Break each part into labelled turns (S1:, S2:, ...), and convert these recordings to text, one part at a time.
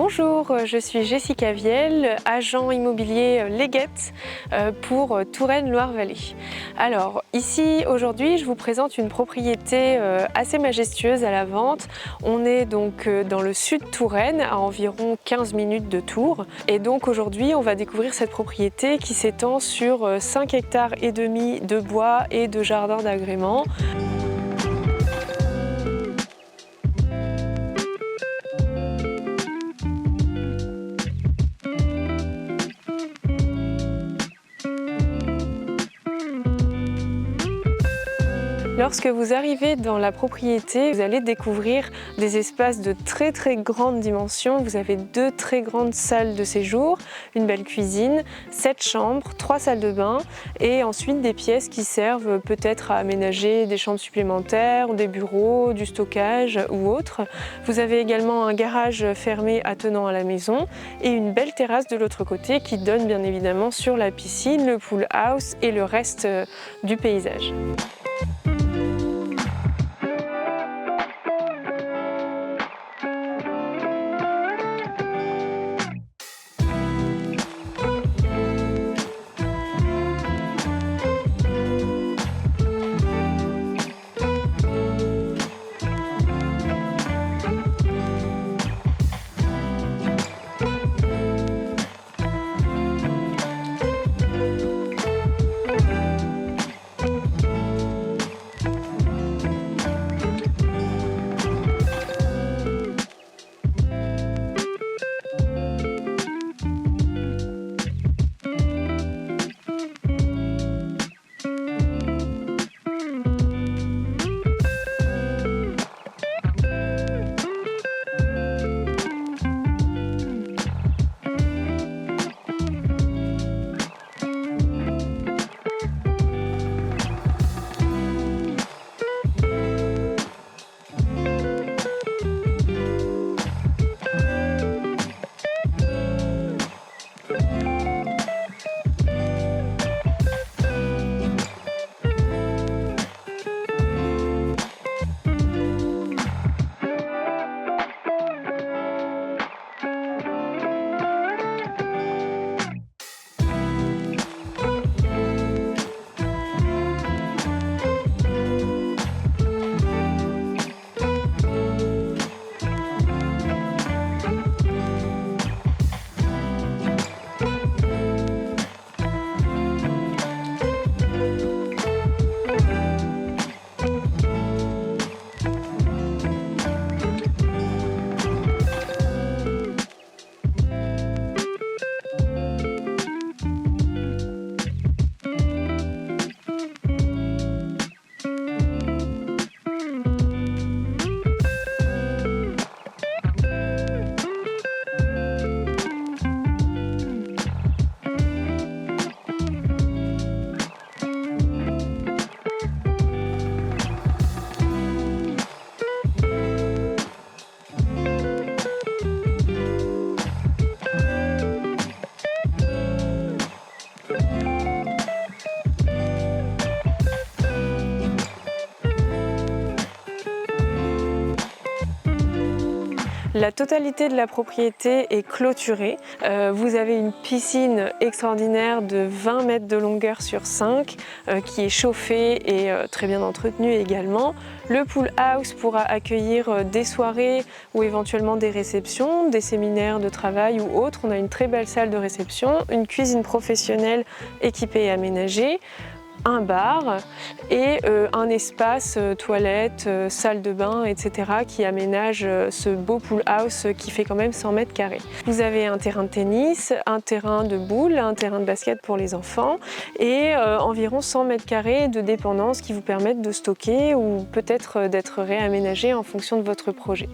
S1: Bonjour, je suis Jessica Viel, agent immobilier Leggett pour Touraine Loire-Vallée. Alors ici aujourd'hui je vous présente une propriété assez majestueuse à la vente. On est donc dans le sud de Touraine, à environ 15 minutes de Tours. Et donc aujourd'hui on va découvrir cette propriété qui s'étend sur 5 hectares et demi de bois et de jardin d'agrément. Lorsque vous arrivez dans la propriété, vous allez découvrir des espaces de très grande dimension. Vous avez 2 très grandes salles de séjour, une belle cuisine, 7 chambres, 3 salles de bain et ensuite des pièces qui servent peut-être à aménager des chambres supplémentaires, des bureaux, du stockage ou autre. Vous avez également un garage fermé attenant à la maison et une belle terrasse de l'autre côté qui donne bien évidemment sur la piscine, le pool house et le reste du paysage. La totalité de la propriété est clôturée. Vous avez une piscine extraordinaire de 20 mètres de longueur sur 5 qui est chauffée et très bien entretenue également. Le pool house pourra accueillir des soirées ou éventuellement des réceptions, des séminaires de travail ou autres. On a une très belle salle de réception, une cuisine professionnelle équipée et aménagée, un bar et un espace toilette, salle de bain, etc. qui aménage ce beau pool house qui fait quand même 100 mètres carrés. Vous avez un terrain de tennis, un terrain de boules, un terrain de basket pour les enfants et environ 100 mètres carrés de dépendance qui vous permettent de stocker ou peut-être d'être réaménagé en fonction de votre projet.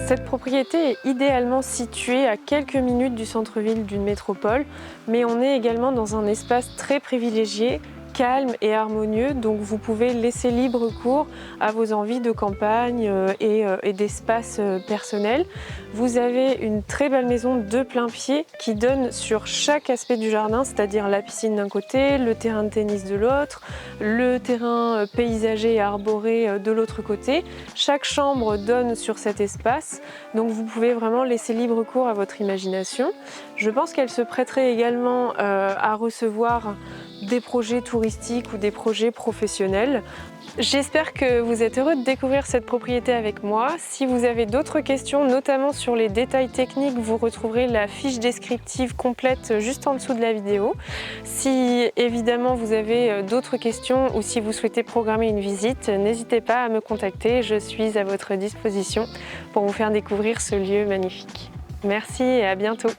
S1: Cette propriété est idéalement située à quelques minutes du centre-ville d'une métropole, mais on est également dans un espace très privilégié, calme et harmonieux, donc vous pouvez laisser libre cours à vos envies de campagne et d'espace personnel. Vous avez une très belle maison de plein pied qui donne sur chaque aspect du jardin, c'est-à-dire la piscine d'un côté, le terrain de tennis de l'autre, le terrain paysager et arboré de l'autre côté. Chaque chambre donne sur cet espace, donc vous pouvez vraiment laisser libre cours à votre imagination. Je pense qu'elle se prêterait également à recevoir des projets touristiques ou des projets professionnels. J'espère que vous êtes heureux de découvrir cette propriété avec moi. Si vous avez d'autres questions, notamment sur les détails techniques, vous retrouverez la fiche descriptive complète juste en dessous de la vidéo. Si évidemment vous avez d'autres questions ou si vous souhaitez programmer une visite, n'hésitez pas à me contacter, je suis à votre disposition pour vous faire découvrir ce lieu magnifique. Merci et à bientôt.